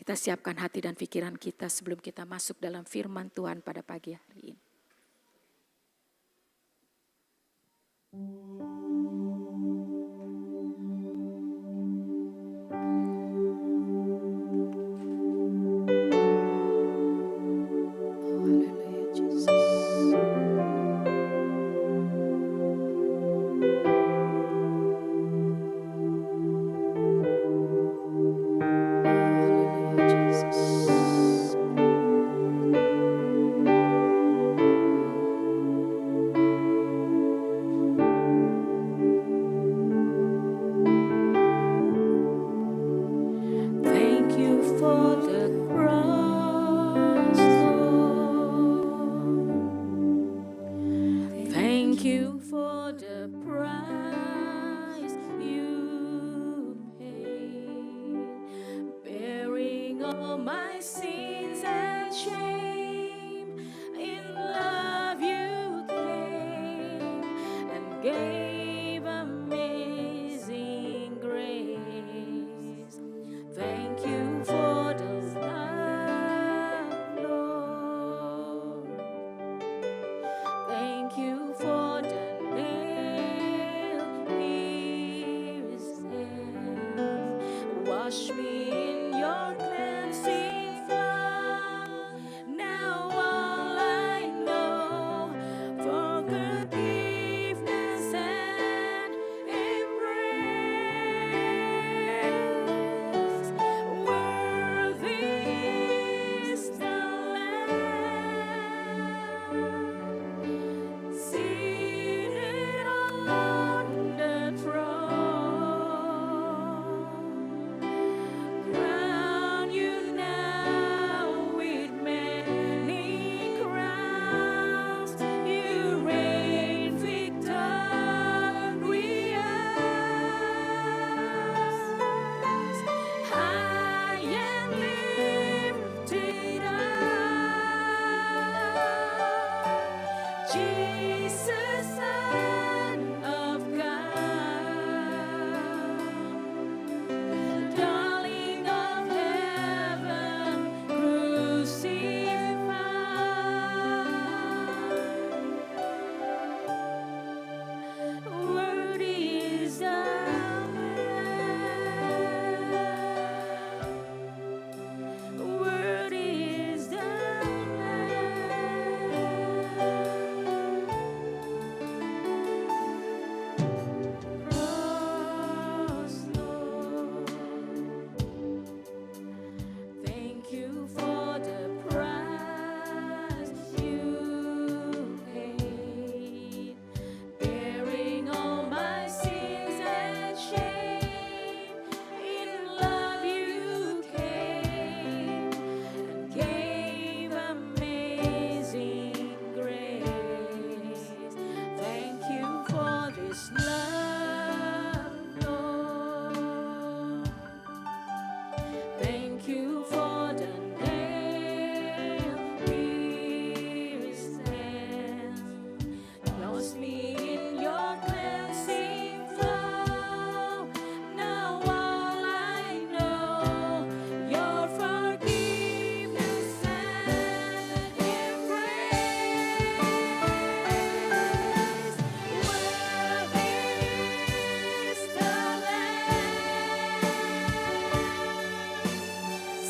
Kita siapkan hati dan pikiran kita sebelum kita masuk dalam firman Tuhan pada pagi hari ini.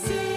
See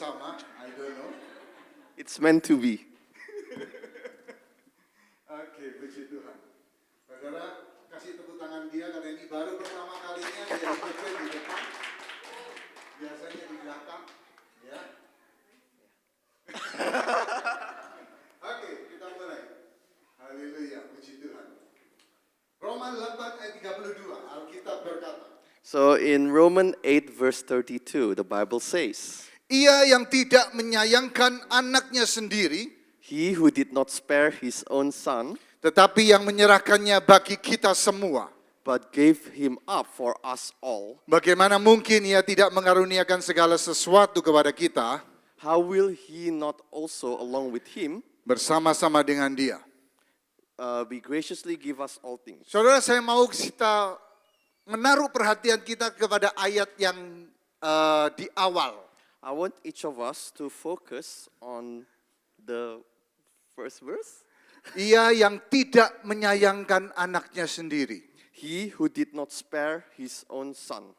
bersama? I don't know. It's meant to be. Oke, puji Tuhan. Saudara, kasih tepuk tangan dia karena ini baru pertama kalinya dia bekerja di depan. Biasanya di belakang, ya. Oke, kita mulai. Haleluya, puji Tuhan. Roma 8 ayat 32, Alkitab berkata, So in Romans 8 verse 32, the Bible says, ia yang tidak menyayangkan anaknya sendiri, He who did not spare his own son, tetapi yang menyerahkannya bagi kita semua. but gave him up for us all, Bagaimana mungkin ia tidak mengaruniakan segala sesuatu kepada kita how will he not also along with him bersama-sama dengan dia? be graciously give us all things? Saudara, saya mau kita menaruh perhatian kita kepada ayat yang di awal. I want each of us to focus on the first verse. Ia yang tidak menyayangkan anaknya sendiri. He who did not spare his own son.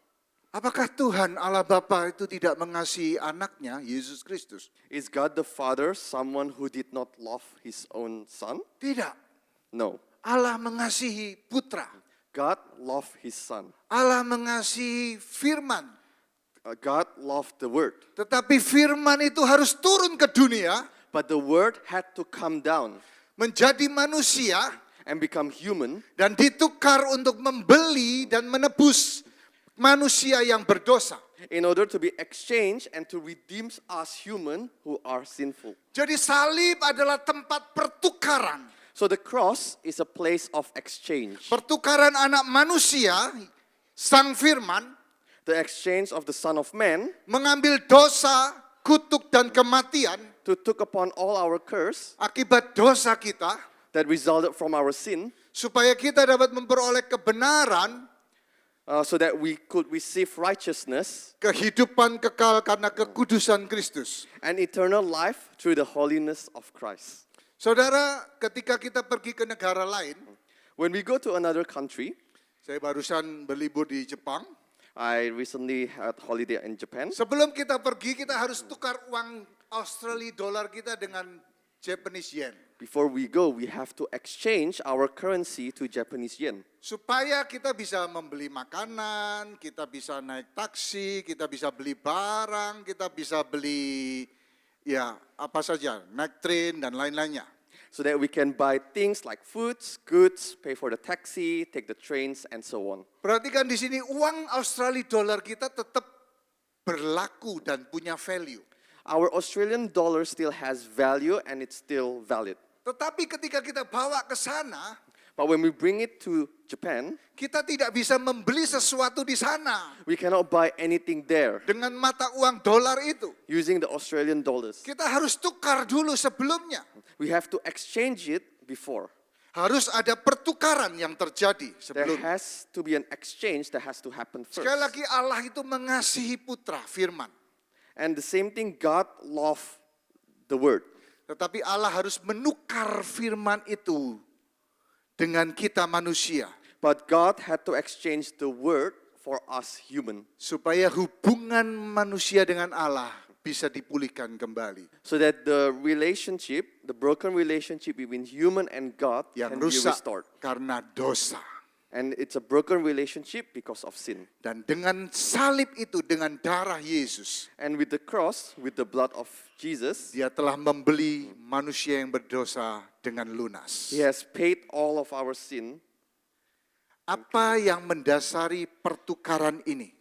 Apakah Tuhan Allah Bapa itu tidak mengasihi anaknya, Yesus Kristus? Is God the Father someone who did not love his own son? Tidak. No. Allah mengasihi putra. God loved his son. Allah mengasihi firman. God loved the word. Tetapi firman itu harus turun ke dunia, But the word had to come down menjadi manusia, and become human dan ditukar untuk membeli dan menebus manusia yang berdosa. in order to be exchanged and to redeem us human who are sinful. Jadi salib adalah tempat pertukaran. So the cross is a place of exchange. Pertukaran anak manusia, sang firman, The exchange of the Son of Man mengambil dosa, kutuk dan kematian to took upon all our curse akibat dosa kita, that resulted from our sin, supaya kita dapat memperoleh kebenaran, so that we could receive righteousness kehidupan kekal karena kekudusan Kristus. and eternal life through the holiness of Christ. Saudara, ketika kita pergi ke negara lain, When we go to another country, saya barusan berlibur di Jepang. I recently had holiday in Japan. Sebelum kita pergi, kita harus tukar uang Australia dolar kita dengan Japanese yen. Before we go, we have to exchange our currency to Japanese yen. Supaya kita bisa membeli makanan, kita bisa naik taksi, kita bisa beli barang, kita bisa beli ya apa saja, naik train dan lain-lainnya. So that we can buy things like foods, goods, pay for the taxi, take the trains, and so on. Perhatikan di sini uang Australia dolar kita tetap berlaku dan punya value. Our Australian dollar still has value and it's still valid. Tetapi ketika kita bawa ke sana, But when we bring it to Japan, kita tidak bisa membeli sesuatu di sana we cannot buy anything there dengan mata uang dolar itu. using the Australian dollars. Kita harus tukar dulu sebelumnya. We have to exchange it before. Harus ada pertukaran yang terjadi There sebelumnya. has to be an exchange that has to happen first. Sekali lagi Allah itu mengasihi putra, firman. And the same thing, God loved the word. Tetapi Allah harus menukar firman itu dengan kita manusia. But God had to exchange the word for us human. Supaya hubungan manusia dengan Allah bisa dipulihkan kembali. So that the relationship, the broken relationship between human and God Yang can be rusak restored. karena dosa. And it's a broken relationship because of sin. Dan dengan salib itu, dengan darah Yesus, And with the cross, with the blood of Jesus, Dia telah membeli manusia yang berdosa dengan lunas. He has paid all of our sin. Apa yang mendasari pertukaran ini?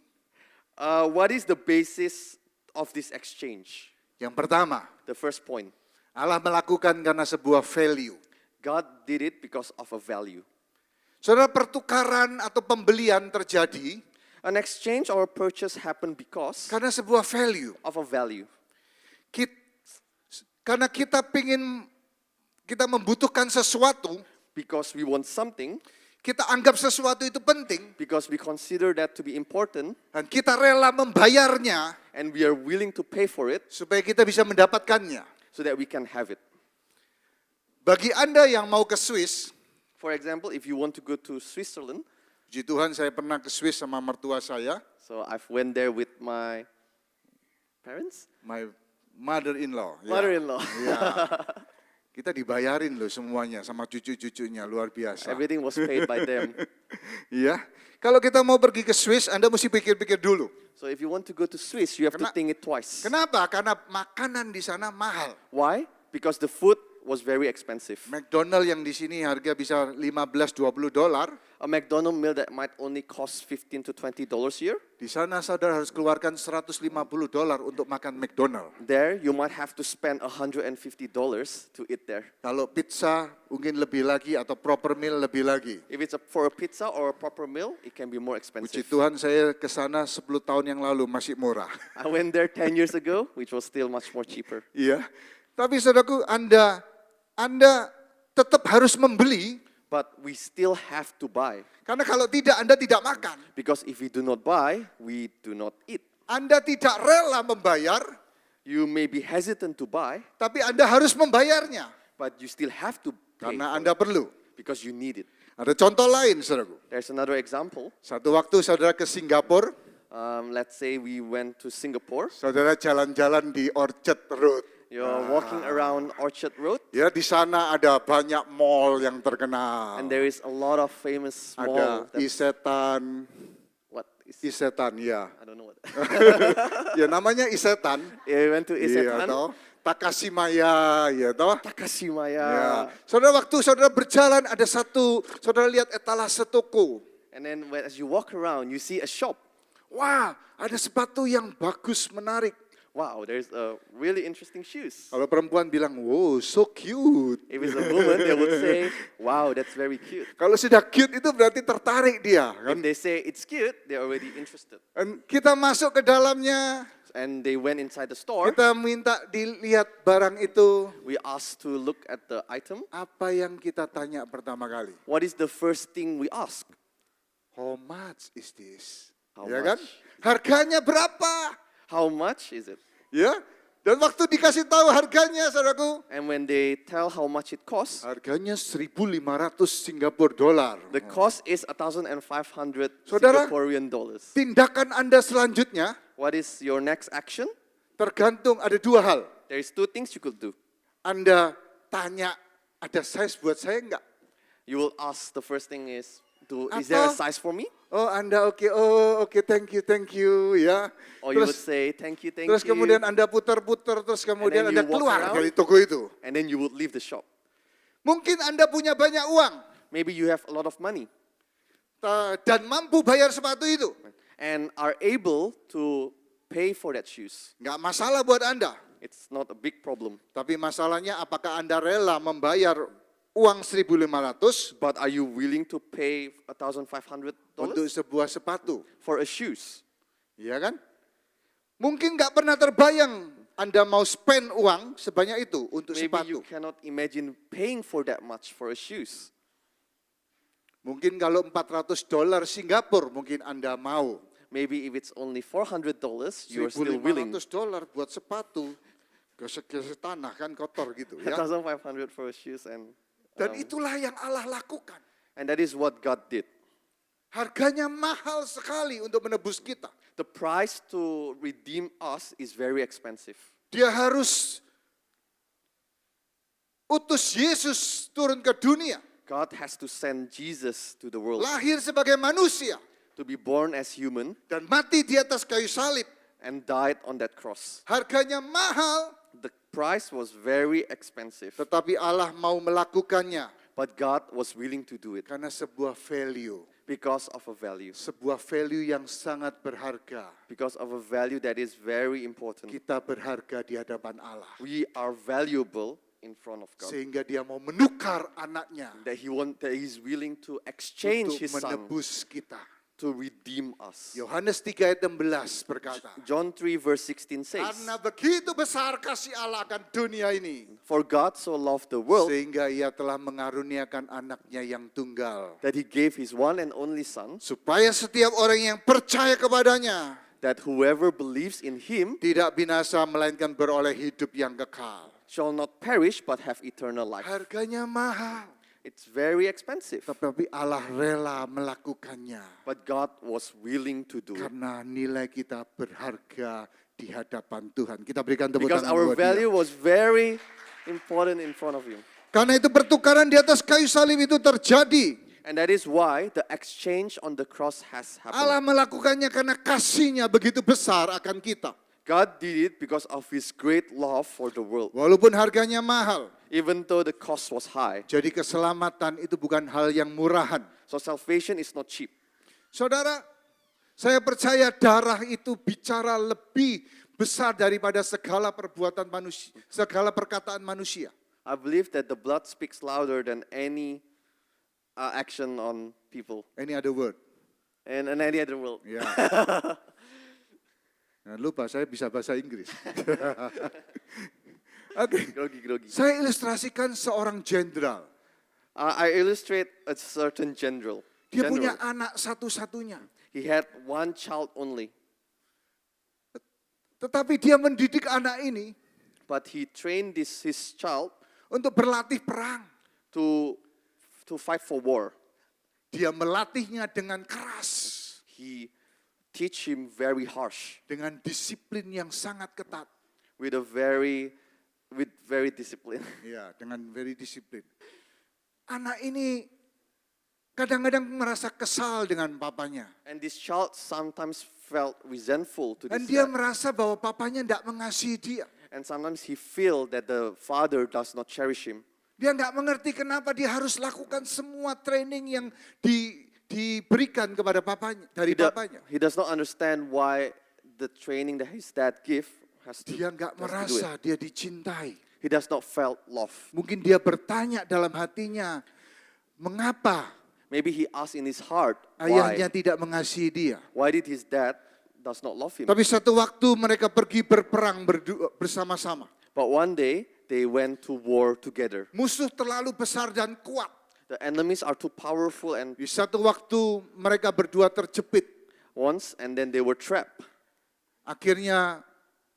What is the basis of this exchange? Yang pertama, The first point, Allah melakukan karena sebuah value. God did it because of a value. Saudara, pertukaran atau pembelian terjadi An exchange or a purchase happened because karena sebuah value. of a value. Karena kita membutuhkan sesuatu, Because we want something, kita anggap sesuatu itu penting, because we consider that to be important, dan kita rela membayarnya and we are willing to pay for it supaya kita bisa mendapatkannya. so that we can have it. Bagi Anda yang mau ke Swiss, For example, if you want to go to Switzerland, puji Tuhan saya pernah ke Swiss sama mertua saya, so I've went there with my parents, my mother-in-law. Ya. Mother-in-law. Ya. Kita dibayarin loh semuanya sama cucu-cucunya, luar biasa. Everything was paid by them. Iya. Kalau kita mau pergi ke Swiss, Anda mesti pikir-pikir dulu. So if you want to go to Swiss, you have to think it twice. Kenapa? Karena makanan di sana mahal. Why? Because the food was very expensive. McDonald yang di sini harga bisa $15-20. A McDonald's meal that might only cost $15 to $20 here. Di sana saudara harus keluarkan $150 untuk makan McDonald. There, you might have to spend $150 to eat there. Kalau pizza mungkin lebih lagi atau proper meal lebih lagi. If it's for a pizza or a proper meal, it can be more Puji expensive. Tuhan saya ke sana 10 tahun yang lalu masih murah. I went there 10 years ago, which was still much more cheaper. Iya. Tapi saudaraku, Anda tetap harus membeli. But we still have to buy. Karena kalau tidak, Anda tidak makan. Because if we do not buy, we do not eat. Anda tidak rela membayar, You may be hesitant to buy, tapi Anda harus membayarnya. but you still have to pay Karena for Anda perlu. it because you need it. Ada contoh lain, saudaraku. There's another example. Satu waktu saudara ke Singapura, Let's say we went to Singapore. saudara jalan-jalan di Orchard Road. You're walking around Orchard Road, Ya, di sana ada banyak mall yang terkenal. and there is a lot of famous Ada mall. Isetan, What is? Isetan, ya. I don't know what. Ya namanya Isetan. Yeah, we went to Iya Isetan. toh. Takashimaya, ya toh. Takashimaya. Ya. Saudara, waktu saudara berjalan ada satu, saudara lihat etalase toko. And then as you walk around, you see a shop. Wah, ada sepatu yang bagus, menarik. Wow, there's a really interesting shoes. Kalau perempuan bilang, wow, so cute. If it's a woman, they would say, wow, that's very cute. Kalau sudah cute itu berarti tertarik dia. If Kan? they say it's cute, they're already interested. Dan kita masuk ke dalamnya, And they went inside the store. kita minta dilihat barang itu. We asked to look at the item. Apa yang kita tanya pertama kali? What is the first thing we ask? How much is this? How Ya much? kan? Harganya berapa? How much is it? Ya. Dan waktu dikasih tahu harganya, saudaraku, And when they tell how much it costs, harganya 1.500 Singapura dolar. the cost is 1,500 Saudara, Singaporean dollars. Tindakan Anda selanjutnya What is your next action? tergantung ada dua hal. There is two things you could do. Anda tanya, ada size buat saya enggak? You will ask, the first thing is there a Apa? size for me? Oh, Anda oke, thank you, ya. Or you would Terus, say, thank you. terus kemudian Anda putar-putar, terus kemudian then Anda you walk keluar around. dari toko itu. And then you would leave the shop. Mungkin Anda punya banyak uang Maybe you have a lot of money dan mampu bayar sepatu itu. and are able to pay for that shoes. Enggak masalah buat Anda. It's not a big problem. Tapi masalahnya apakah Anda rela membayar uang 1.500 But are you willing to pay $1,500 untuk sebuah sepatu? for a shoes? Iya kan? Mungkin nggak pernah terbayang Anda mau spend uang sebanyak itu untuk Maybe sepatu. you cannot imagine paying for that much for a shoes. Mungkin kalau $400 Singapura mungkin Anda mau. Maybe if it's only $400, you are still willing. $1.500 buat sepatu. Gesek-gesek tanah kan kotor gitu ya. 1,500 for a shoes Dan itulah yang Allah lakukan. and that is what God did. Harganya mahal sekali untuk menebus kita. The price to redeem us is very expensive. Dia harus utus Yesus turun ke dunia. God has to send Jesus to the world Lahir sebagai manusia. to be born as human Dan mati di atas kayu salib. and died on that cross. Harganya mahal. The price was very expensive, Tetapi Allah mau melakukannya. but God was willing to do it Karena sebuah value. because of a value. Sebuah value yang sangat berharga. Because of a value that is very important. Kita berharga di hadapan Allah. We are valuable in front of God. Sehingga dia mau menukar anaknya. That He's willing to exchange Untuk His Son menebus kita. to redeem us. Yohanes 3 ayat 16 berkata. John 3 verse 16 says, Karena begitu besar kasih Allah akan dunia ini. For God so loved the world Sehingga ia telah mengaruniakan anaknya yang tunggal. that He gave His one and only Son, Supaya setiap orang yang percaya kepadanya. that whoever believes in Him Tidak binasa melainkan beroleh hidup yang kekal. shall not perish but have eternal life. Harganya mahal. It's very expensive, Tetapi Allah rela melakukannya. but God was willing to do it Karena nilai kita berharga di hadapan Tuhan. Kita berikan tepuk Because tangan our buat dia. value was very important in front of Him. Karena itu pertukaran di atas kayu salib itu terjadi. And that is why the exchange on the cross has Allah happened. melakukannya karena kasih-Nya begitu besar akan kita. God did it because of His great love for the world. Walaupun harganya mahal. Even though the cost was high. Jadi keselamatan itu bukan hal yang murahan. So salvation is not cheap. Saudara, saya percaya darah itu bicara lebih besar daripada segala perbuatan manusia, segala perkataan manusia. I believe that the blood speaks louder than any action on people Any other word? and any other world. Ya. Jangan lupa saya bisa bahasa Inggris. Oke. Grogi. Saya ilustrasikan seorang jenderal. I illustrate a certain general. Dia punya anak satu-satunya. He had one child only, Tetapi dia mendidik anak ini but he trained his child untuk berlatih perang. to fight for war. Dia melatihnya dengan keras. He teach him very harsh Dengan disiplin yang sangat ketat. with very discipline. Ya, dengan very disiplin. Anak ini kadang-kadang merasa kesal dengan papanya. And this child sometimes felt resentful to Dan this dia dad. merasa bahwa papanya tidak mengasihi dia. And sometimes he feel that the father does not cherish him. Dia nggak mengerti kenapa dia harus lakukan semua training yang diberikan kepada papanya, dari papanya. He does not understand why the training that his dad give has to, Dia nggak has to do merasa it. dia dicintai. He does not felt love. Mungkin dia bertanya dalam hatinya, mengapa Maybe he asked in his heart, ayahnya tidak mengasihi dia? why did his dad does not love him? Tapi satu waktu mereka pergi berperang bersama-sama. But one day they went to war together. Musuh terlalu besar dan kuat. The enemies are too powerful and Di satu waktu mereka berdua terjepit. once and then they were trapped Akhirnya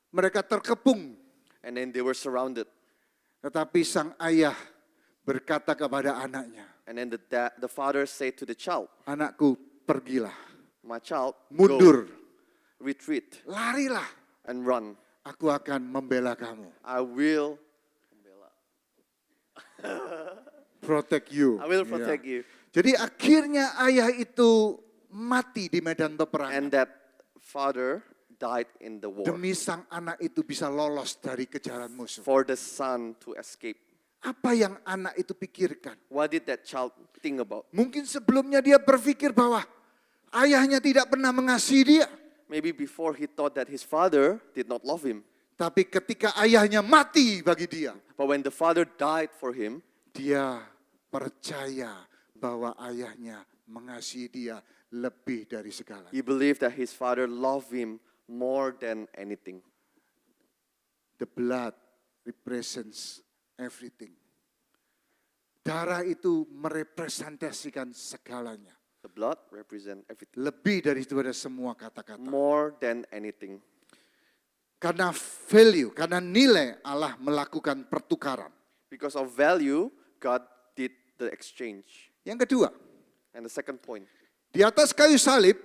mereka terkepung. and then they were surrounded. Tetapi sang ayah berkata kepada anaknya, And then the father said to the child, anakku pergilah, my child, mundur, go, retreat larilah. and run. Aku akan membela kamu, I will protect you. protect Ya. you. Jadi akhirnya ayah itu mati di medan peperangan. And that father died in the war Demi sang anak itu bisa lolos dari kejaran musuh. for the son to escape. Apa yang anak itu pikirkan? What did that child think about? Mungkin sebelumnya dia berpikir bahwa ayahnya tidak pernah mengasihi dia. Maybe before he thought that his father did not love him. Tapi ketika ayahnya mati bagi dia, But when the father died for him, dia percaya bahwa ayahnya mengasihi dia lebih dari segalanya. he believed that his father loved him more than anything. The blood represents everything. Darah itu merepresentasikan segalanya. The blood represents everything. Lebih daripada semua kata-kata. More than anything. Karena value, karena nilai Allah melakukan pertukaran. Because of value, God did the exchange. Yang kedua, And the second point, di atas kayu salib,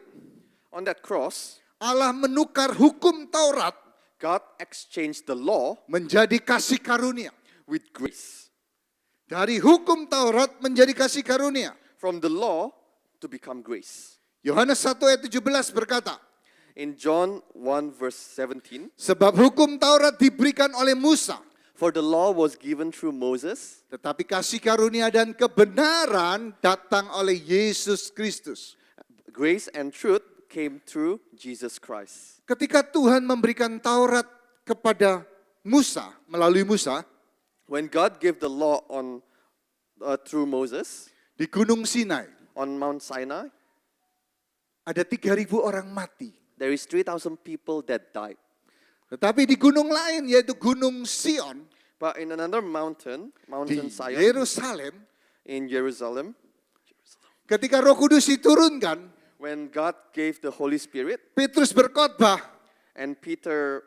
on that cross, Allah menukar hukum Taurat God exchanged the law menjadi kasih karunia. with grace. Dari hukum Taurat menjadi kasih karunia. From the law to become grace. Yohanes 1 ayat 17 berkata, In John 1 verse 17, sebab hukum Taurat diberikan oleh Musa, for the law was given through Moses, tetapi kasih karunia dan kebenaran datang oleh Yesus Kristus. grace and truth came through Jesus Christ. Ketika Tuhan memberikan Taurat kepada Musa, melalui Musa, When God gave the law through Moses di Gunung Sinai, on Mount Sinai, ada 3.000 orang mati. there is 3,000 people that died. Tetapi di gunung lain, yaitu Gunung Sion, But in another mountain, di Mountain Zion, Yerusalem, in Jerusalem, ketika Roh Kudus diturunkan, when God gave the Holy Spirit Petrus berkhotbah, and Peter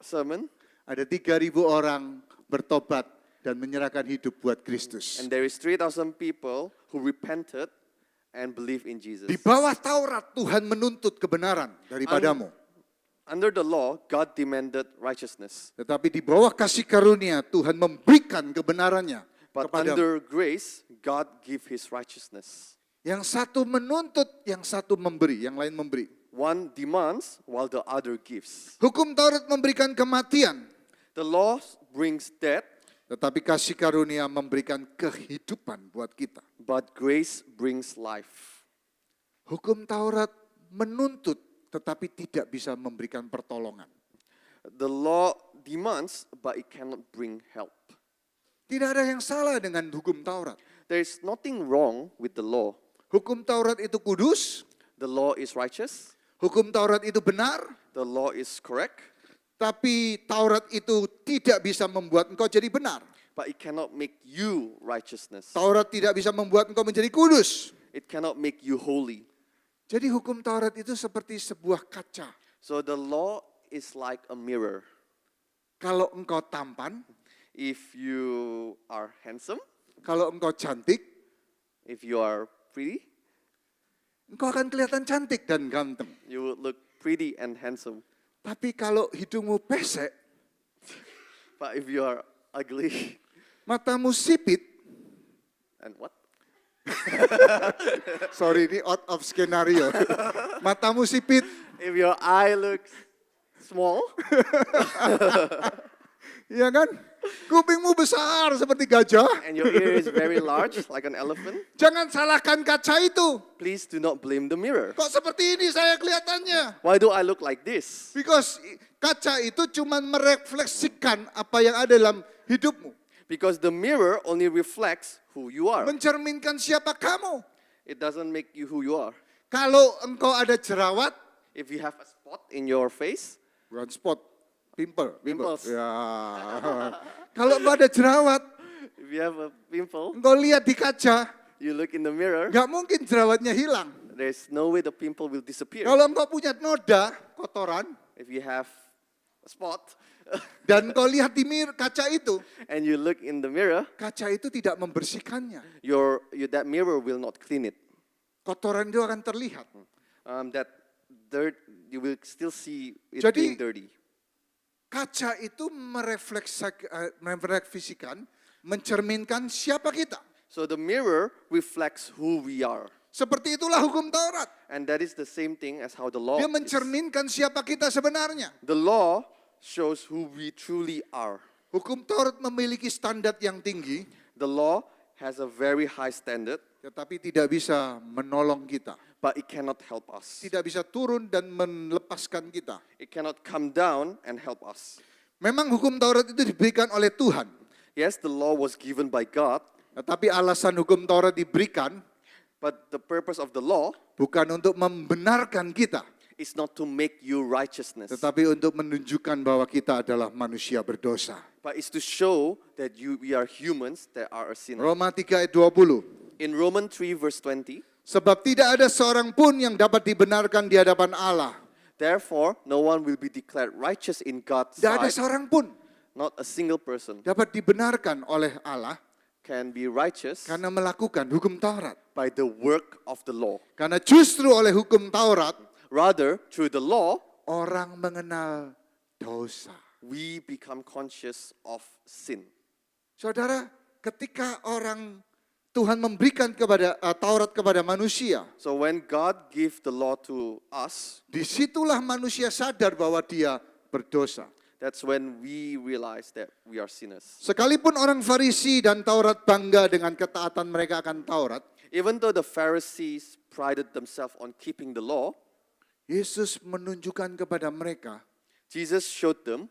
sermon, ada 3.000 orang bertobat dan menyerahkan hidup buat Kristus. and there is 3,000 people who repented and believed in Jesus. Di bawah Taurat Tuhan menuntut kebenaran daripadamu. Under the law, God demanded righteousness. Tetapi di bawah kasih karunia Tuhan memberikan kebenarannya But kepada under grace, God give His righteousness. yang satu menuntut, yang satu memberi, yang lain memberi. One demands while the other gives. Hukum Taurat memberikan kematian, The law brings death, tetapi kasih karunia memberikan kehidupan buat kita. but grace brings life. Hukum Taurat menuntut tetapi tidak bisa memberikan pertolongan. The law demands, but it cannot bring help. Tidak ada yang salah dengan hukum Taurat. There is nothing wrong with the law. Hukum Taurat itu kudus, The law is righteous. hukum Taurat itu benar, The law is correct, tapi Taurat itu tidak bisa membuat engkau jadi benar. but it cannot make you righteousness. Taurat tidak bisa membuat engkau menjadi kudus. It cannot make you holy. Jadi hukum Taurat itu seperti sebuah kaca. So the law is like a mirror. Kalau engkau tampan, If you are handsome, kalau engkau cantik, if you are pretty, engkau akan kelihatan cantik dan ganteng. you would look pretty and handsome. Tapi kalau hidungmu pesek, But if you are ugly, matamu sipit, and what? sorry ini out of skenario. Matamu sipit, If your eye looks small, ya kan? Kupingmu besar seperti gajah. and your ear is very large like an elephant, Jangan salahkan kaca itu. please do not blame the mirror. Kok seperti ini saya kelihatannya? Why do I look like this? Because kaca itu cuma merefleksikan apa yang ada dalam hidupmu. Because the mirror only reflects who you are. Mencerminkan siapa kamu. It doesn't make you who you are. Kalau engkau ada jerawat, If you have a spot in your face, bukan spot, pimple. Pimples. Ya. Kalau engkau ada jerawat, if you have a pimple, engkau lihat di kaca, you look in the mirror, nggak mungkin jerawatnya hilang. there's no way the pimple will disappear. Kalau engkau punya noda, kotoran, If you have a spot dan engkau lihat di kaca itu, and you look in the mirror, kaca itu tidak membersihkannya. that mirror will not clean it. Kotoran itu akan terlihat. That dirt, you will still see it Jadi- being dirty. Kaca itu merefleksikan, mencerminkan siapa kita. So the mirror reflects who we are. Seperti itulah hukum Taurat. And that is the same thing as how the law Dia is. mencerminkan siapa kita sebenarnya. The law shows who we truly are. Hukum Taurat memiliki standar yang tinggi, The law has a very high standard, tetapi tidak bisa menolong kita. but it cannot help us. Tidak bisa turun dan melepaskan kita. It cannot come down and help us. Memang hukum Taurat itu diberikan oleh Tuhan. Yes, the law was given by God, Tetapi alasan hukum Taurat diberikan but the purpose of the law bukan untuk membenarkan kita. is not to make you righteousness, Tetapi untuk menunjukkan bahwa kita adalah manusia berdosa. but it's to show that we are humans that are a sinner. Roma 3 ayat 20. In Romans 3 verse 20, Sebab tidak ada seorang pun yang dapat dibenarkan di hadapan Allah. therefore no one will be declared righteous in God's Tidak ada sight. seorang pun Not a single person dapat dibenarkan oleh Allah can be righteous karena melakukan hukum Taurat. by the work of the law. Karena justru oleh hukum Taurat, Rather, through the law, orang mengenal dosa. we become conscious of sin. Saudara, ketika Tuhan memberikan Taurat kepada manusia, So when God gave the law to us, disitulah manusia sadar bahwa dia berdosa. that's when we realize that we are sinners. Sekalipun orang Farisi dan Taurat bangga dengan ketaatan mereka akan Taurat, Even though the Pharisees prided themselves on keeping the law, Yesus menunjukkan kepada mereka Jesus showed them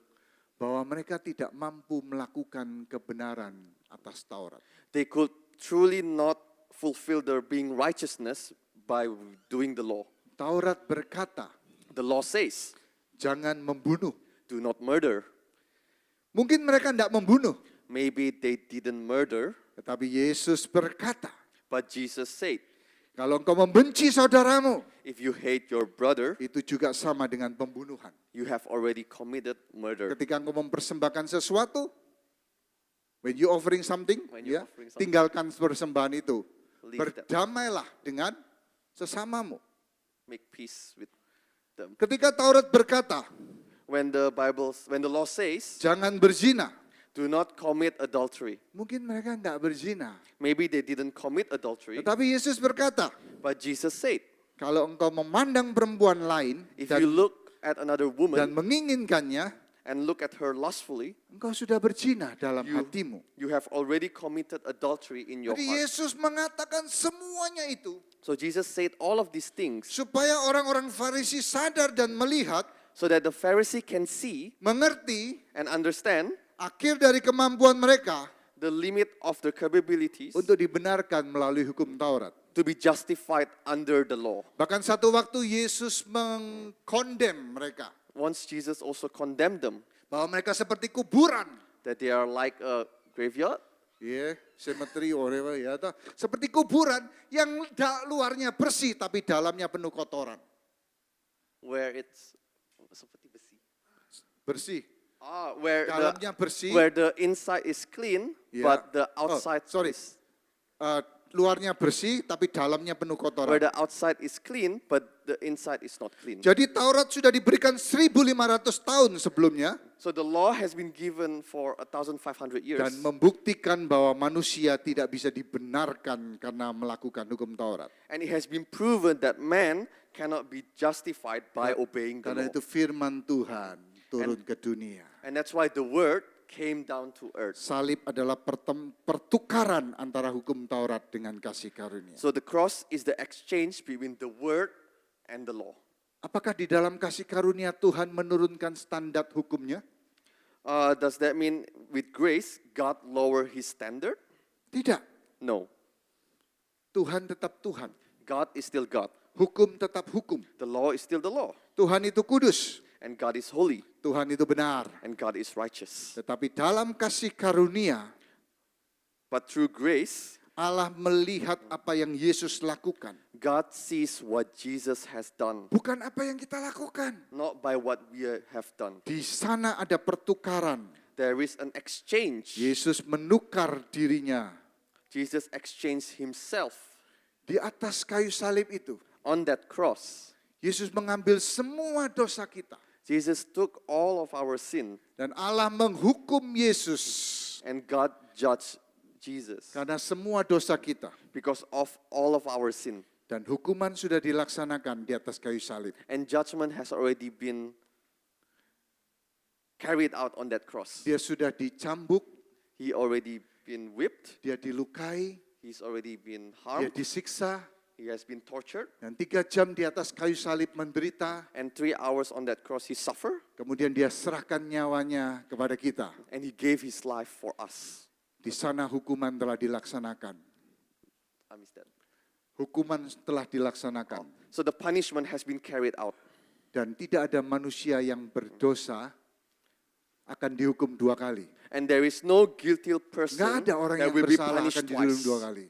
bahwa mereka tidak mampu melakukan kebenaran atas Taurat. they could truly not fulfill their being righteousness by doing the law. Taurat berkata, The law says, jangan membunuh. do not murder. Mungkin mereka tidak membunuh, Maybe they didn't murder, tetapi Yesus berkata, but Jesus said, kalau engkau membenci saudaramu, if you hate your brother, itu juga sama dengan pembunuhan. you have already committed murder. Ketika engkau mempersembahkan sesuatu, when you offering something, When you ya, offering something. tinggalkan persembahan itu. Leave that. Berdamailah dengan sesamamu. Make peace with. them. Ketika Taurat berkata, When the law says, jangan berzina, do not commit adultery. mungkin mereka nggak berzina. Maybe they didn't commit adultery, Tetapi Yesus berkata, but Jesus said, kalau engkau memandang perempuan lain if you look at another dan woman menginginkannya, and look at her lustfully, engkau sudah berzina dalam hatimu. you have already committed adultery in your Jadi heart. Yesus mengatakan semuanya itu So Jesus said all of these things supaya orang-orang Farisi sadar dan melihat, so that the Pharisee can see mengerti and understand akhir dari kemampuan mereka the limit of their capabilities untuk dibenarkan melalui hukum Taurat. to be justified under the law. Bahkan satu waktu Yesus mengkondem mereka Once Jesus also condemned them bahwa mereka seperti kuburan. that they are like a graveyard, Ya, cemetery whatever ya, atau seperti kuburan yang luarnya bersih tapi dalamnya penuh kotoran. where it's seperti besi. Bersih. Where Dalamnya bersih. the inside is clean, Ya. but the outside sorry. is Luarnya bersih tapi dalamnya penuh where kotoran. the outside is clean, but the inside is not clean. Jadi Taurat sudah diberikan 1500 tahun sebelumnya So the law has been given for 1,500 years, dan membuktikan bahwa manusia tidak bisa dibenarkan karena melakukan hukum Taurat. and it has been proven that man cannot be justified by obeying the Karena law. itu firman Tuhan turun ke dunia. And that's why the word came down to earth. Salib adalah pertukaran antara hukum Taurat dengan kasih karunia. So the cross is the exchange between the word and the law. Apakah di dalam kasih karunia Tuhan menurunkan standar hukumnya? Does that mean with grace, God lower his standard? Tidak. No. Tuhan tetap Tuhan. God is still God. Hukum tetap hukum. The law is still the law. Tuhan itu kudus. And God is holy. Tuhan itu benar. And God is righteous. Tetapi dalam kasih karunia, But through grace, Allah melihat apa yang Yesus lakukan. God sees what Jesus has done, Bukan apa yang kita lakukan. not by what we have done. Di sana ada pertukaran. There is an exchange. Yesus menukar dirinya. Jesus exchanged himself Di atas kayu salib itu, on that cross. Yesus mengambil semua dosa kita. Jesus took all of our sin, Dan Allah menghukum Yesus and God judged Jesus karena semua dosa kita. because of all of our sin. Dan hukuman sudah dilaksanakan di atas kayu salib. And judgment has already been carried out on that cross. Dia sudah dicambuk, He already been whipped. dia dilukai, He's already been dia harmed. disiksa. He has been tortured. Dan 3 jam di atas kayu salib menderita. And 3 hours on that cross he suffered. Kemudian dia serahkan nyawanya kepada kita. And he gave his life for us. Di sana hukuman telah dilaksanakan. I missed that. Hukuman telah dilaksanakan. So the punishment has been carried out. Dan tidak ada manusia yang berdosa akan dihukum 2 kali. And there is no guilty person Nggak ada orang that yang will be bersalah punished akan dihukum 2 twice. kali.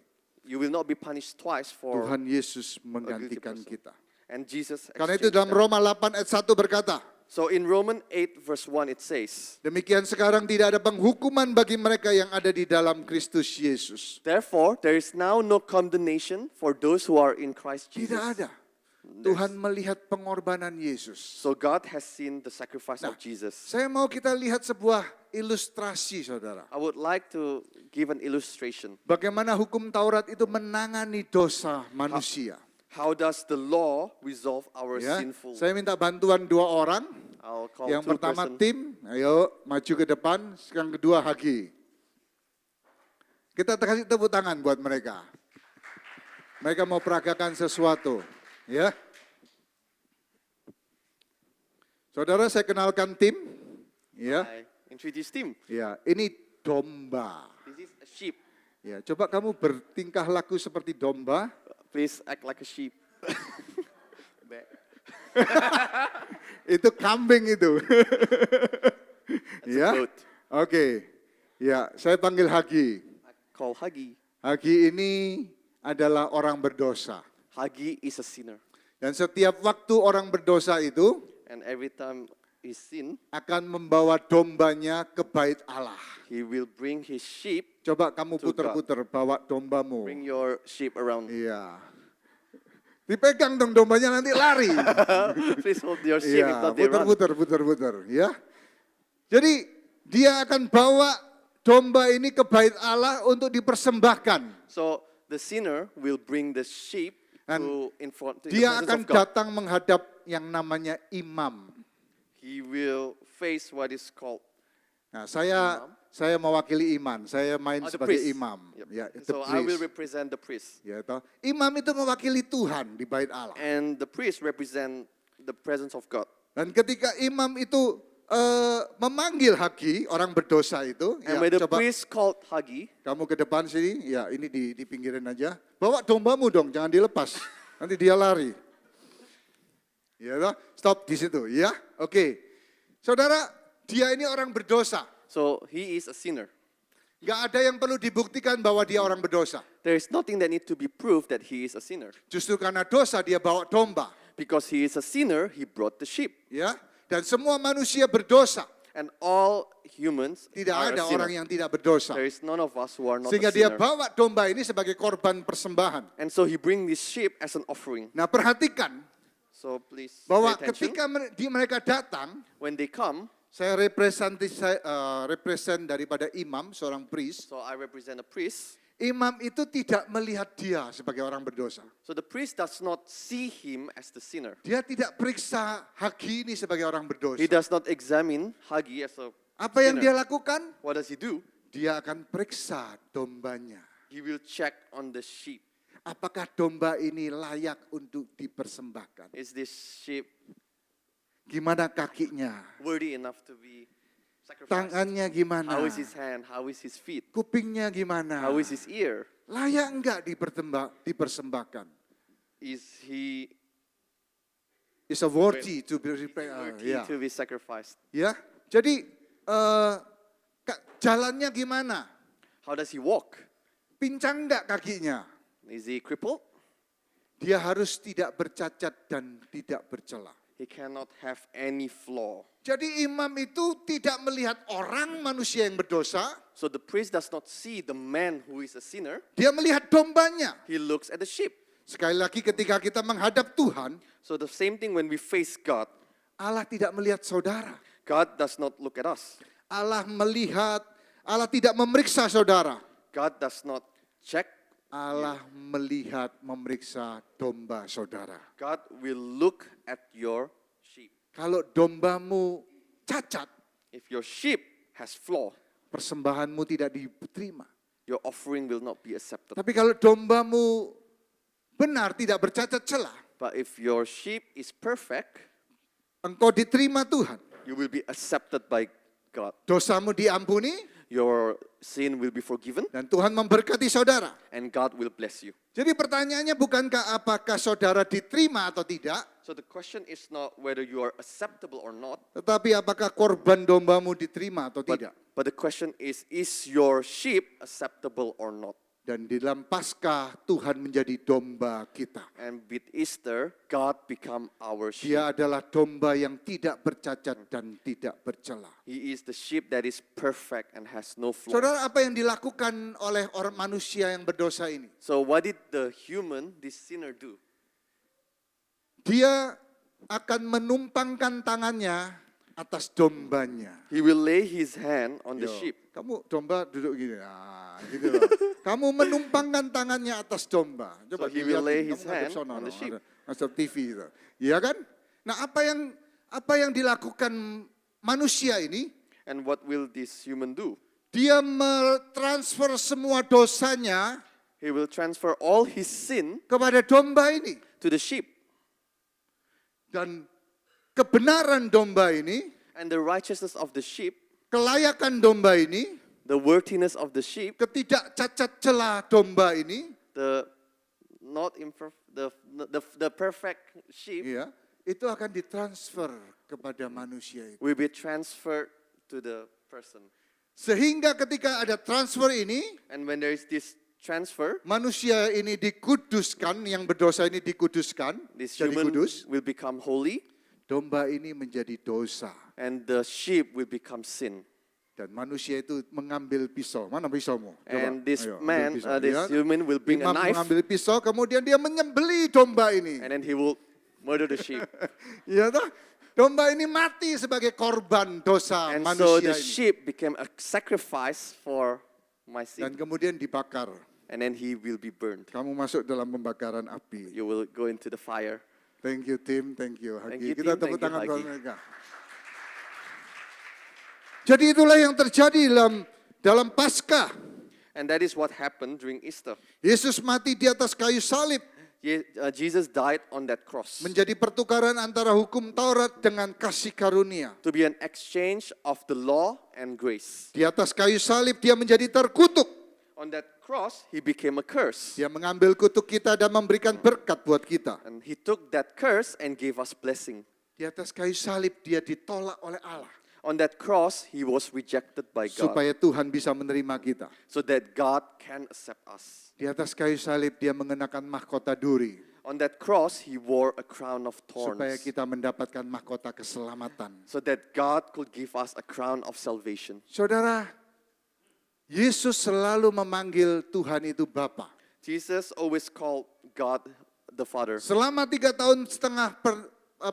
You will not be punished twice for Tuhan Yesus a guilty menggantikan person. kita. And Jesus Karena itu exchanged dalam that. Roma 8 ayat 1 berkata, So in Romans 8 verse 1 it says, demikian sekarang tidak ada penghukuman bagi mereka yang ada di dalam Kristus Yesus. therefore there is now no condemnation for those who are in Christ Jesus. Tidak ada. Tuhan melihat pengorbanan Yesus. So God has seen the sacrifice Nah, of Jesus. Saya mau kita lihat sebuah ilustrasi, saudara. I would like to give an illustration. Bagaimana hukum Taurat itu menangani dosa manusia. How does the law resolve our Ya, sinful? saya minta bantuan 2 orang. I'll call Yang 2 pertama person. tim, ayo maju ke depan. Yang kedua Hagi. Kita kasih tepuk tangan buat mereka. Mereka mau peragakan sesuatu. Ya. Saudara, saya kenalkan tim. Ya. I introduce Tim. Ya, ini domba. This is a sheep. Ya, coba kamu bertingkah laku seperti domba. Please act like a sheep. Itu kambing itu. Ya. goat. Oke. Ya, saya panggil Hagi. I call Hagi. Hagi ini adalah orang berdosa. Hagi is a sinner. Dan setiap waktu orang berdosa itu And every time he sin, akan membawa dombanya ke bait Allah. he will bring his sheep. Coba kamu To God. puter-puter bawa dombamu. Bring your sheep around. Iya. Dipegang dong dombanya nanti lari. Please hold your sheep if Iya, not they run. putar, ya. Jadi dia akan bawa domba ini ke bait Allah untuk dipersembahkan. So the sinner will bring the sheep Dan to in front to the Dia presence akan of God. datang menghadap yang namanya imam. He will face what is called Nah, saya mewakili iman. Saya main the sebagai priest. imam. Yep. Ya, the So I will priest. represent the priest. Ya, toh. Imam itu mewakili Tuhan di bait Allah. And the priest represent the presence of God. Dan ketika imam itu memanggil Hagi, orang berdosa itu, And ya, when the coba priest called Hagi, kamu ke depan sini, ya ini di pinggirin aja. Bawa dombamu dong, jangan dilepas. Nanti dia lari. Ya, toh. Stop di situ, ya. Oke. Saudara, dia ini orang berdosa. so he is a sinner. Gak ada yang perlu dibuktikan bahwa dia orang berdosa. There is nothing that need to be proved that he is a sinner. Justru karena dosa dia bawa domba. Because he is a sinner, he brought the sheep. Ya, dan semua manusia berdosa. And all humans Tidak are ada a sinner. orang yang tidak berdosa. There is none of us who are not Sehingga a dia sinner. bawa domba ini sebagai korban persembahan. And so he bring this sheep as an offering. Nah, perhatikan So please bahwa pay attention. ketika mereka datang, When they come, saya represent daripada imam, seorang priest. so I represent a priest. Imam itu tidak melihat dia sebagai orang berdosa. So the priest does not see him as the sinner. Dia tidak periksa Hagi ini sebagai orang berdosa. He does not examine Hagi as a Apa yang dia sinner. lakukan? What does he do? Dia akan periksa dombanya. He will check on the sheep. Apakah domba ini layak untuk dipersembahkan? Is this sheep Gimana kakinya? worthy enough to be sacrificed? Tangannya gimana? How is his hand? How is his feet? Kupingnya gimana? How is his ear? Layak enggak dipersembahkan? Is he Is a worthy to be worthy ya. to be sacrificed? Ya. Jadi jalannya gimana? How does he walk? Pincang enggak kakinya? Is he crippled? Dia harus tidak bercacat dan tidak bercela. He cannot have any flaw. Jadi imam itu tidak melihat orang manusia yang berdosa, So the priest does not see the man who is a sinner. dia melihat dombanya. He looks at the sheep. Sekali lagi ketika kita menghadap Tuhan, So the same thing when we face God. Allah tidak melihat saudara. God does not look at us. Allah tidak memeriksa saudara. God does not check. Allah melihat, memeriksa domba saudara. God will look at your sheep. Kalau dombamu cacat, If your sheep has flaw, persembahanmu tidak diterima. your offering will not be accepted. Tapi kalau dombamu benar, tidak bercacat celah, But if your sheep is perfect, engkau diterima Tuhan. you will be accepted by God. Dosamu diampuni, Your sin will be forgiven dan Tuhan memberkati saudara. and God will bless you. Jadi pertanyaannya bukankah apakah saudara diterima atau tidak, So the question is not whether you are acceptable or not, tetapi apakah korban dombamu diterima atau tidak. but the question is your sheep acceptable or not? Dan di dalam Paskah Tuhan menjadi domba kita. And with Easter, God become our sheep. Dia adalah domba yang tidak bercacat dan tidak bercela. He is the sheep that is perfect and has no flaw. Saudara, apa yang dilakukan oleh orang manusia yang berdosa ini? So what did the human, this sinner, do? Dia akan menumpangkan tangannya atas dombanya. He will lay his hand on the Yo, sheep. kamu domba duduk gini, gitu loh. Kamu menumpangkan tangannya atas domba. Coba So he will lay dilihatin, his kamu ngadep hand sono, on the sheep. ada TV itu. Iya kan? Nah, apa yang dilakukan manusia ini? And what will this human do? Dia mentransfer semua dosanya He will transfer all his sin kepada domba ini. to the sheep. Dan kebenaran domba ini, And the righteousness of the sheep, kelayakan domba ini, the worthiness of the sheep, ketidakcacat celah domba ini, the not the perfect sheep ya, itu akan ditransfer kepada manusia itu. will be transferred to the person. Sehingga ketika ada transfer ini, And when there is this transfer, manusia ini dikuduskan, yang berdosa ini dikuduskan, this jadi human kudus. will become holy Domba ini menjadi dosa. and the sheep will become sin. Dan manusia itu mengambil pisau. Mana pisaumu? Coba. And this Ayo, ambil man, pisau. this Ya. human will bring a Imam knife, mengambil pisau, kemudian dia menyembelih domba ini. and then he will murder the sheep. Ya toh? Domba ini mati sebagai korban dosa And so manusia the ini. sheep became a sacrifice for my Dan sin. kemudian dibakar. And then he will be burned. Kamu masuk dalam pembakaran api. You will go into the fire. Thank you Tim, thank you Thank Hagi. you, Kita Tim. tepuk Thank you, tangan buat Hagi. mereka. Jadi itulah yang terjadi dalam Paskah. And that is what happened during Easter. Yesus mati di atas kayu salib. Jesus died on that cross Menjadi pertukaran antara hukum Taurat dengan kasih karunia. to be an exchange of the law and grace. Di atas kayu salib dia menjadi terkutuk. On that cross, he became a curse. Dia mengambil kutuk kita dan memberikan berkat buat kita. And he took that curse and gave us blessing. Di atas kayu salib dia ditolak oleh Allah. On that cross, he was rejected by God Supaya Tuhan bisa menerima kita. so that God can accept us. Di atas kayu salib dia mengenakan mahkota duri. On that cross, he wore a crown of Supaya thorns kita mendapatkan mahkota keselamatan. so that God could give us a crown of salvation. Saudara, Yesus selalu memanggil Tuhan itu Bapa. Jesus always called God the Father. Selama 3,5 tahun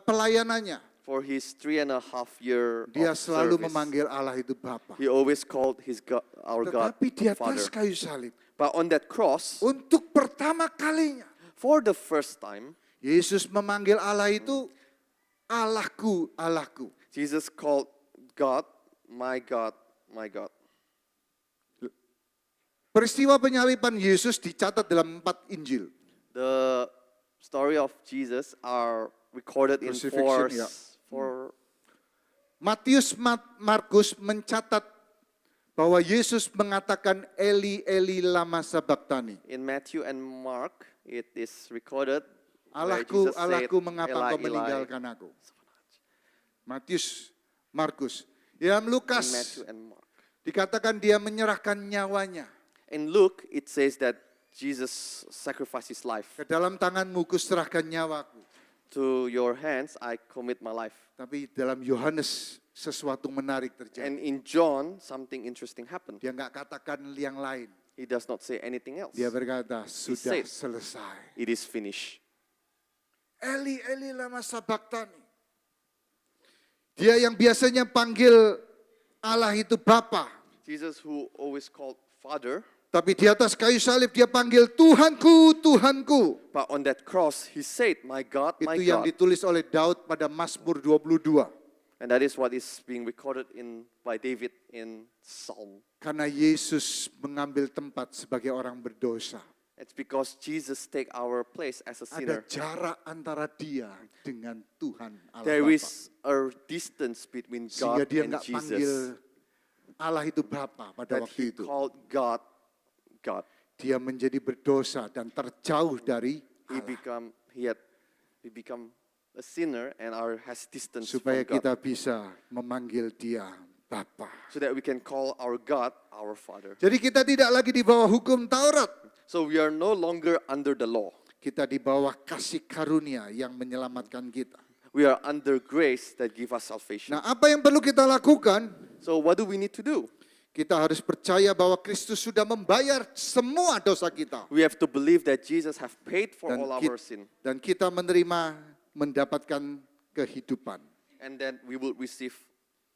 pelayanannya, For his 3.5 year dia of selalu service, memanggil Allah itu Bapa. he always called his God, our God Tetapi di atas Father. kayu salib, But on that cross, untuk pertama kalinya, for the first time, Yesus memanggil Allah itu Allahku, Allahku. Jesus called God, my God, my God. Peristiwa penyaliban Yesus dicatat dalam 4 Injil. The story of Jesus are recorded in Crucifixion, ya. four Matius, Markus mencatat bahwa Yesus mengatakan Eli, Eli lama sabachthani. in Matthew and Mark. It is recorded where Allahku, Jesus said, Allahku, mengapa "Eli, engkau Eli." meninggalkan aku? Matius, Markus. Dalam In Lukas Matthew and Mark. dikatakan dia menyerahkan nyawanya. In Luke, it says that Jesus sacrificed his life. Ke dalam tanganmu kuserahkan nyawaku. To your hands, I commit my life. Tapi dalam Yohanes sesuatu menarik terjadi. And in John, something interesting happened. Dia nggak katakan yang lain. He does not say anything else. Dia berkata, sudah said- selesai. It is finished. Eli, Eli lama sabachthani. Dia yang biasanya panggil Allah itu Bapa. Jesus, who always called Father, Tapi di atas kayu salib dia panggil Tuhanku, Tuhanku. but on that cross, he said, my God, my Itu yang God. ditulis oleh Daud pada Mazmur 22. And that is what is being recorded by David in Psalm. Karena Yesus mengambil tempat sebagai orang berdosa. It's because Jesus take our place as a Ada sinner. jarak antara dia dengan Tuhan Allah There Bapa. is a distance between Sehingga God dia and nggak panggil Jesus. Allah itu Bapa pada That waktu he itu. called God, God. Dia menjadi berdosa dan terjauh dari He Allah. become a sinner and has distance Supaya from God. kita bisa memanggil dia Bapa. So that we can call our God our Father. Jadi kita tidak lagi di bawah hukum Taurat. So we are no longer under the law. Kita di bawah kasih karunia yang menyelamatkan kita. We are under grace that give us salvation. Nah, apa yang perlu kita lakukan? So what do we need to do? Kita harus percaya bahwa Kristus sudah membayar semua dosa kita. We have to believe that Jesus have paid for Dan, all kit- our sin. dan kita mendapatkan kehidupan. And then we will receive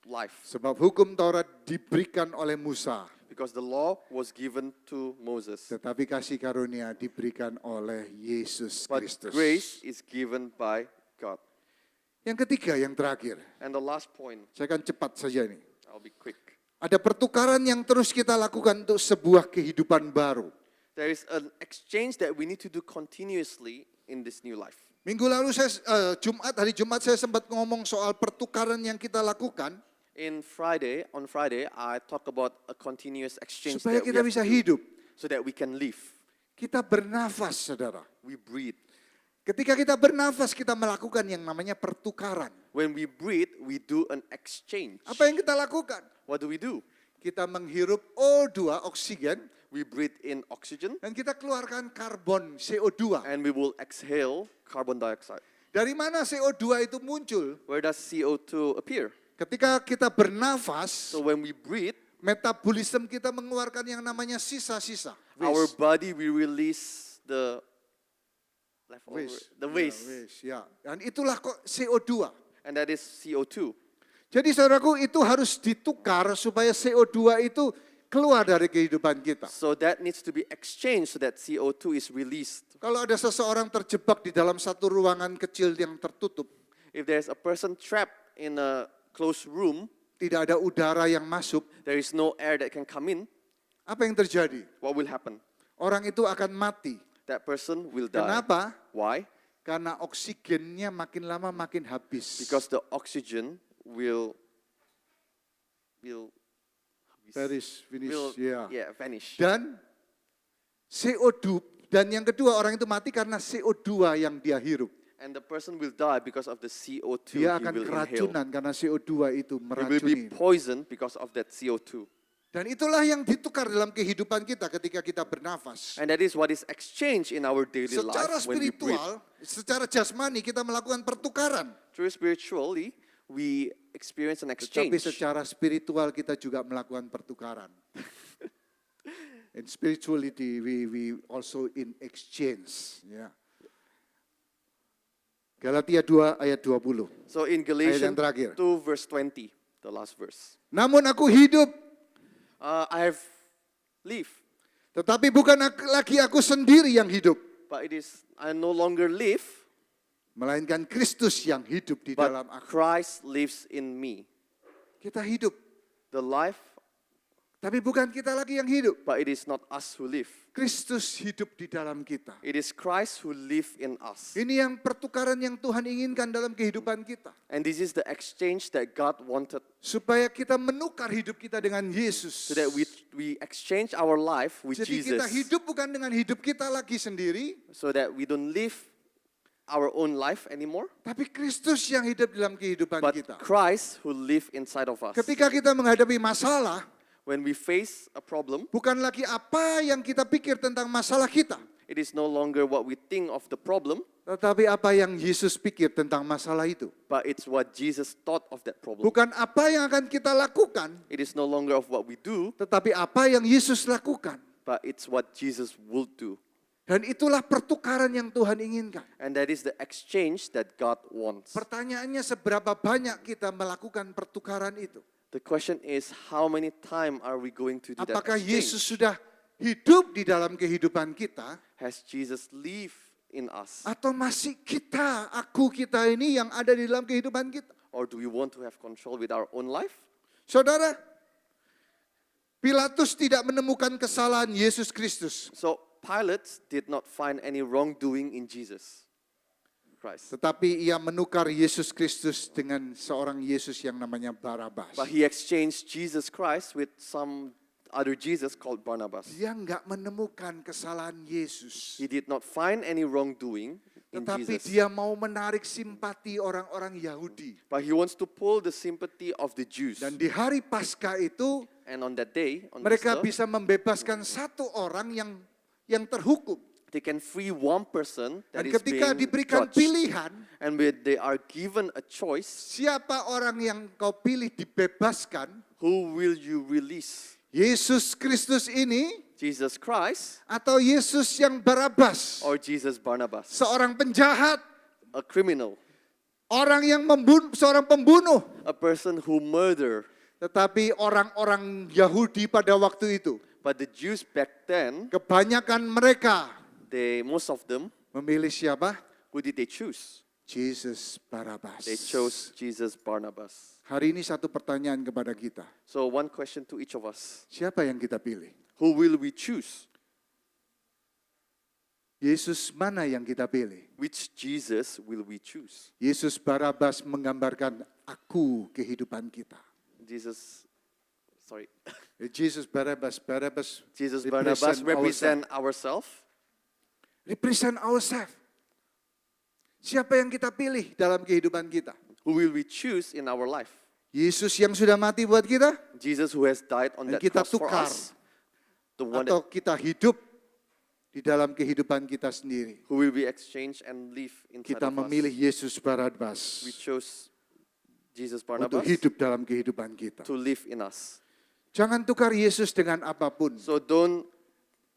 life. Sebab hukum Taurat diberikan oleh Musa. Because the law was given to Moses. Tetapi kasih karunia diberikan oleh Yesus But Kristus. grace is given by God. Yang ketiga, yang terakhir. And the last point, Saya akan cepat saja ini. I'll be quick. Ada pertukaran yang terus kita lakukan untuk sebuah kehidupan baru. There is an exchange that we need to do continuously in this new life. Minggu lalu hari Jumat saya sempat ngomong soal pertukaran yang kita lakukan On Friday, I talk about a continuous exchange supaya that we kita have bisa to do hidup. so that we can live. Kita bernafas, saudara. We breathe. Ketika kita bernafas, kita melakukan yang namanya pertukaran. When we breathe, we do an exchange. Apa yang kita lakukan? What do? Kita menghirup O2, oksigen, We breathe in oxygen dan kita keluarkan karbon, CO2. and we will exhale carbon dioxide. Dari mana CO2 itu muncul? Where does CO2 appear? Ketika kita bernafas, So when we breathe, metabolisme kita mengeluarkan yang namanya sisa-sisa. Our Waste. body will release the leftover, Waste. the Ya, waste, waste, ya. Dan itulah kok CO2. and that is CO2. Jadi saudaraku itu harus ditukar supaya CO2 itu keluar dari kehidupan kita. So that needs to be exchanged so that CO2 is released. Kalau ada seseorang terjebak di dalam satu ruangan kecil yang tertutup, If there's a person trapped in a closed room, tidak ada udara yang masuk, there is no air that can come in, apa yang terjadi? what will happen? Orang itu akan mati. That person will die. Kenapa? Why? Karena oksigennya makin lama makin habis. Because the oxygen will Finish, ya. vanish. Dan CO2, dan yang kedua orang itu mati karena CO2 yang dia hirup. And the person will die because of the CO2 Dia he akan will inhale. keracunan karena CO2 itu He will be meracuni. poisoned because of that CO2. Dan itulah yang ditukar dalam kehidupan kita ketika kita bernafas. And that is what is exchanged in our daily Secara life when we breathe. spiritual, secara jasmani kita melakukan pertukaran. True spiritually, we experience an Tetapi exchange. secara spiritual kita juga melakukan pertukaran. In spirituality we also in exchange. Ya. Galatia 2 ayat 20. So in yang Galatians terakhir. 2 verse 20, the last verse. Namun aku hidup, I have lived, tetapi bukan lagi aku sendiri yang hidup. but I no longer live, Melainkan Kristus yang hidup di but dalam aku. Christ lives in me. Kita hidup, The life, tapi bukan kita lagi yang hidup. but it is not us who live. Kristus hidup di dalam kita. It is Christ who lives in us. Ini yang pertukaran yang Tuhan inginkan dalam kehidupan kita. And this is the exchange that God wanted, Supaya kita menukar hidup kita dengan Yesus. so that we exchange our life with Jadi Jesus, kita hidup bukan dengan hidup kita lagi sendiri, so that we don't live our own life anymore, tapi Kristus yang hidup dalam kehidupan but kita. Christ who lives inside of us. Ketika kita menghadapi masalah, When we face a problem, bukan lagi apa yang kita pikir tentang masalah kita, it is no longer what we think of the problem, tetapi apa yang Yesus pikir tentang masalah itu. but it's what Jesus thought of that problem. Bukan apa yang akan kita lakukan, It is no longer of what we do, tetapi apa yang Yesus lakukan. but it's what Jesus will do. Dan itulah pertukaran yang Tuhan inginkan. And that is the exchange that God wants. Pertanyaannya seberapa banyak kita melakukan pertukaran itu? The question is, how many times are we going to do that Apakah Yesus exchange? sudah hidup di dalam kehidupan kita? Has Jesus lived in us? Atau masih kita ini yang ada di dalam kehidupan kita? Or do we want to have control with our own life? Saudara, Pilatus tidak menemukan kesalahan Yesus Kristus. So Pilate did not find any wrongdoing in Jesus Christ. Tetapi ia menukar Yesus Kristus dengan seorang Yesus yang namanya Barabas. But he exchanged Jesus Christ with some other Jesus called Barnabas. Dia nggak menemukan kesalahan Yesus. He did not find any wrongdoing in Tetapi Jesus. dia mau menarik simpati orang-orang Yahudi. But he wants to pull the sympathy of the Jews. Dan di hari Paskah itu And on that day, on mereka Easter, bisa membebaskan satu orang yang terhukum. they can free one person that Dan is ketika being diberikan judged. pilihan, And when they are given a choice, siapa orang yang kau pilih dibebaskan? who will you release? Yesus Kristus ini Jesus Christ atau Yesus yang Barabas? or Jesus Barnabas? Seorang penjahat, A criminal, orang yang membunuh, seorang pembunuh. a person who murdered. Tetapi orang-orang Yahudi pada waktu itu, But the Jews back then, kebanyakan mereka most of them, memilih siapa? who did they choose? Yesus Barabas. They chose Jesus Barnabas. Hari ini satu pertanyaan kepada kita. So one question to each of us. Siapa yang kita pilih? Who will we choose? Yesus mana yang kita pilih? Which Jesus will we choose? Yesus Barabas menggambarkan aku kehidupan kita. Jesus Jesus Barabas Barnabas represent ourselves. Represent ourselves. Siapa yang kita pilih dalam kehidupan kita? Who will we choose in our life? Yesus yang sudah mati buat kita? Jesus who has died on Dan that kita cross for tukar. us. The one Atau that, kita hidup di dalam kehidupan kita sendiri? who will we exchange and live inside Kita of memilih us? Yesus Barabas We chose Jesus untuk Barnabas hidup dalam kehidupan kita. to live in us. Jangan tukar Yesus dengan apapun. So don't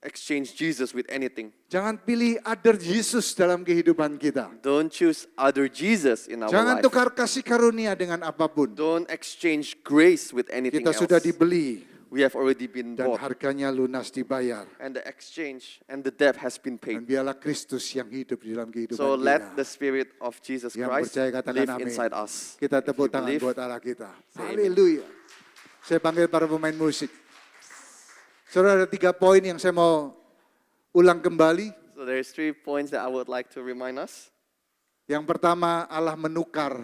exchange Jesus with anything. Jangan pilih other Yesus dalam kehidupan kita. Don't choose other Jesus in our Jangan life. tukar kasih karunia dengan apapun. Don't exchange grace with anything Kita else. sudah dibeli We have already been dan bought. harganya lunas dibayar. And the exchange and the debt has been Dan paid. biarlah Kristus yang hidup di dalam kehidupan So let kita. the Spirit of Jesus Yang Christ percaya katakan live amin. inside us. Kita If tepuk you tangan believe, buat Allah kita. say amen. Haleluya. Saya panggil para pemain musik. Saudara, ada 3 poin yang saya mau ulang kembali. So there's 3 points that I would like to remind us. Yang pertama, Allah menukar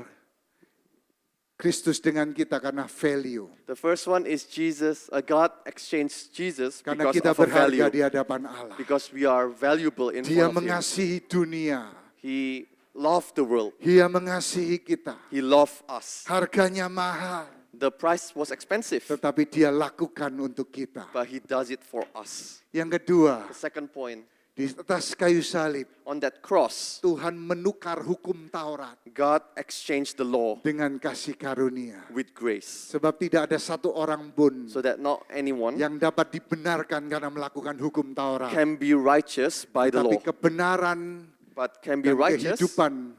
Kristus dengan kita karena value. The first one is God exchanged Jesus Karena because kita of a berharga value. di hadapan Allah. Because we are valuable in Dia front of Him. mengasihi dunia. He loved the world. Dia mengasihi kita. He loved us. Harganya mahal. The price was expensive, Tetapi dia lakukan untuk kita. but He does it for us. Yang kedua, The second point, di atas kayu salib, on that cross, Tuhan menukar hukum Taurat God exchanged the law dengan kasih karunia. with grace. Sebab tidak ada satu orang pun So that not anyone yang dapat dibenarkan karena melakukan hukum Taurat. can be righteous by the Tapi law, kebenaran but can be dan righteous kehidupan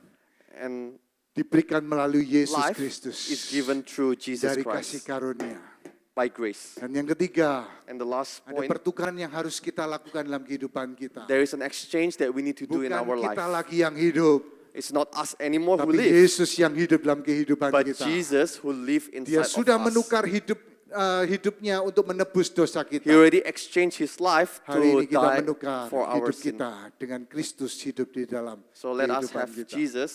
and diberikan melalui Yesus life Kristus. is given through Jesus Dari kasih Christ karunia. by grace. Dan yang ketiga, And the last ada point, pertukaran yang harus kita lakukan dalam kehidupan kita. there is an exchange that we need to do in our Bukan life. kita lagi yang hidup, It's not us anymore who tapi live, Yesus yang hidup dalam kehidupan but kita. Jesus who live Dia inside sudah of us. menukar hidupnya untuk menebus dosa He kita. already exchanged His life Hari to ini kita die menukar for our hidup sin. kita dengan Kristus hidup di dalam So let us kehidupan have kita. Jesus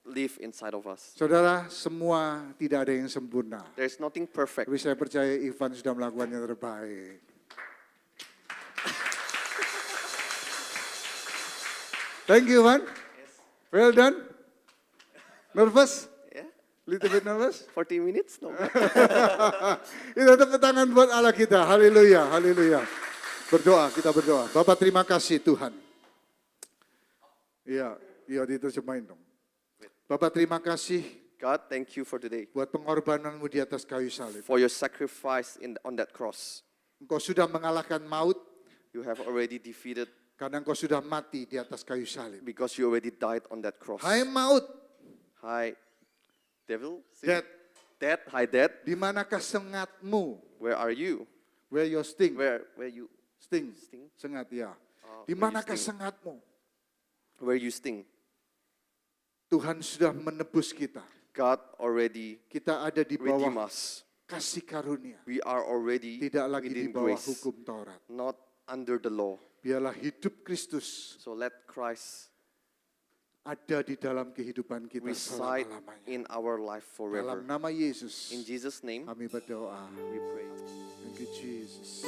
live inside of us. Saudara, semua tidak ada yang sempurna. There's nothing perfect. Tapi saya percaya Ivan sudah melakukan yang terbaik. Thank you, Ivan. Well done. Nervous? Yeah? Little bit nervous? 40 minutes? No. Kita tepuk tangan buat Allah kita. Haleluya, haleluya. Berdoa, kita berdoa. Bapak terima kasih Tuhan. Iya, diterjemahin dong. Bapak terima kasih God, thank you for today, buat pengorbananmu di atas kayu salib. for your sacrifice on that cross. Engkau sudah mengalahkan maut You have already defeated karena engkau sudah mati di atas kayu salib. because you already died on that cross. Hai maut, Hi, devil. death, Death. Hi, death. di manakah sengatmu? Where are you? Where your sting? Where you Sting. sting? Sengat ya. Oh, Di where you manakah sting? sengatmu? Where you sting? Tuhan sudah menebus kita. God already Kita ada di redeemed bawah us. kasih karunia. We are already Tidak lagi di within bawah grace, hukum Taurat. not under the law. Biarlah hidup Kristus So let Christ ada di dalam kehidupan kita reside selama-lamanya. in our life forever. Dalam nama Yesus, In Jesus' name, kami berdoa. we pray. Thank you, Jesus.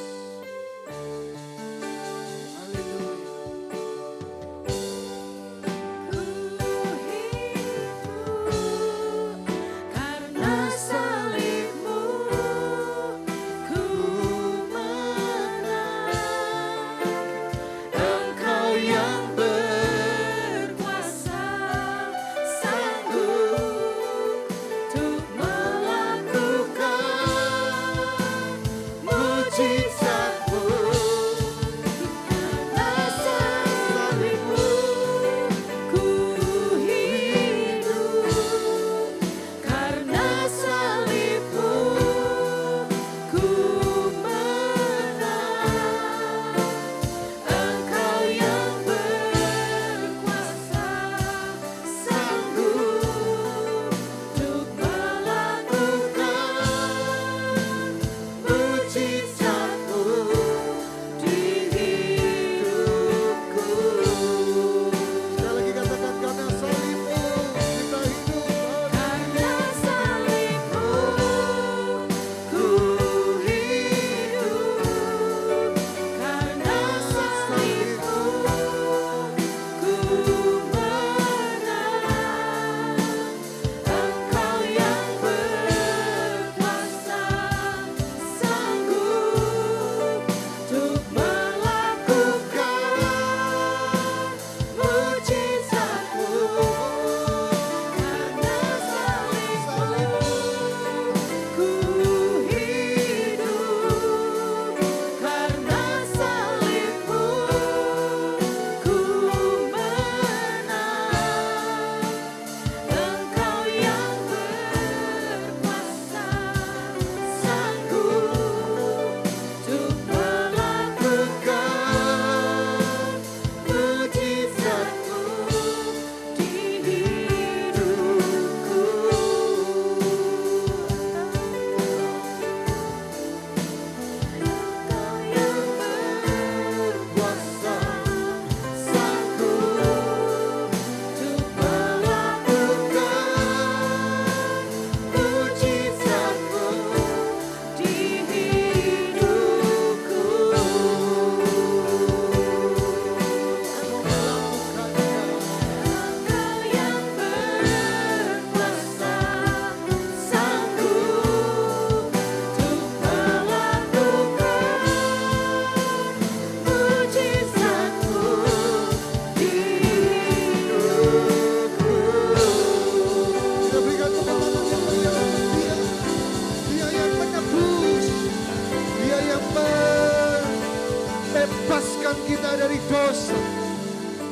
Haleluya. Karena salibmu ku menang. Engkau yang berkuasa sanggup untuk melakukan mujizatmu.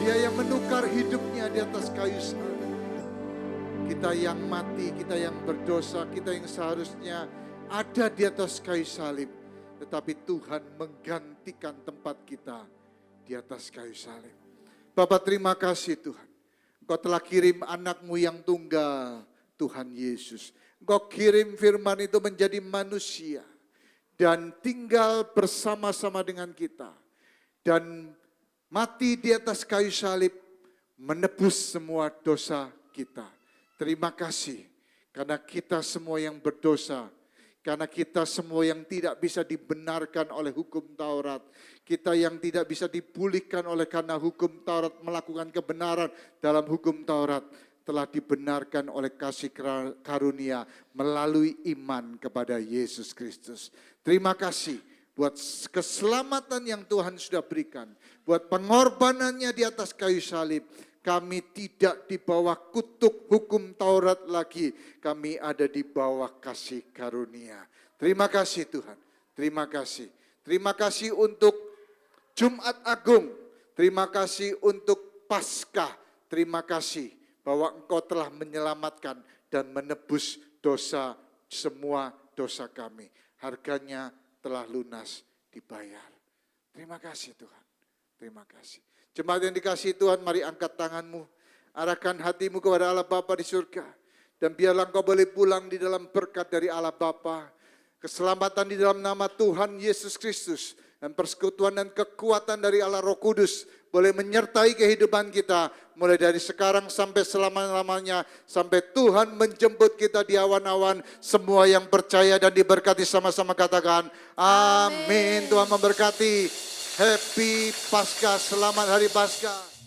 Dia yang menukar hidupnya di atas kayu salib. Kita yang mati, kita yang berdosa, kita yang seharusnya ada di atas kayu salib. Tetapi Tuhan menggantikan tempat kita di atas kayu salib. Bapak terima kasih Tuhan. Engkau telah kirim anakmu yang tunggal, Tuhan Yesus. Engkau kirim firman itu menjadi manusia. Dan tinggal bersama-sama dengan kita. Dan mati di atas kayu salib menebus semua dosa kita. Terima kasih karena kita semua yang berdosa, karena kita semua yang tidak bisa dibenarkan oleh hukum Taurat, kita yang tidak bisa dipulihkan oleh karena hukum Taurat melakukan kebenaran dalam hukum Taurat, telah dibenarkan oleh kasih karunia melalui iman kepada Yesus Kristus. Terima kasih buat keselamatan yang Tuhan sudah berikan, buat pengorbanannya di atas kayu salib. Kami tidak di bawah kutuk hukum Taurat lagi. Kami ada di bawah kasih karunia. Terima kasih Tuhan. Terima kasih. Terima kasih untuk Jumat Agung. Terima kasih untuk Paskah. Terima kasih bahwa Engkau telah menyelamatkan dan menebus dosa, semua dosa kami. Harganya telah lunas dibayar. Terima kasih Tuhan. Terima kasih. Jemaat yang dikasihi Tuhan, mari angkat tanganmu, arahkan hatimu kepada Allah Bapa di surga. Dan biarlah engkau boleh pulang di dalam berkat dari Allah Bapa, keselamatan di dalam nama Tuhan Yesus Kristus, dan persekutuan dan kekuatan dari Allah Roh Kudus boleh menyertai kehidupan kita, mulai dari sekarang sampai selama-lamanya, sampai Tuhan menjemput kita di awan-awan. Semua yang percaya dan diberkati sama-sama katakan, amin. Tuhan memberkati. Happy Paskah, selamat hari Paskah.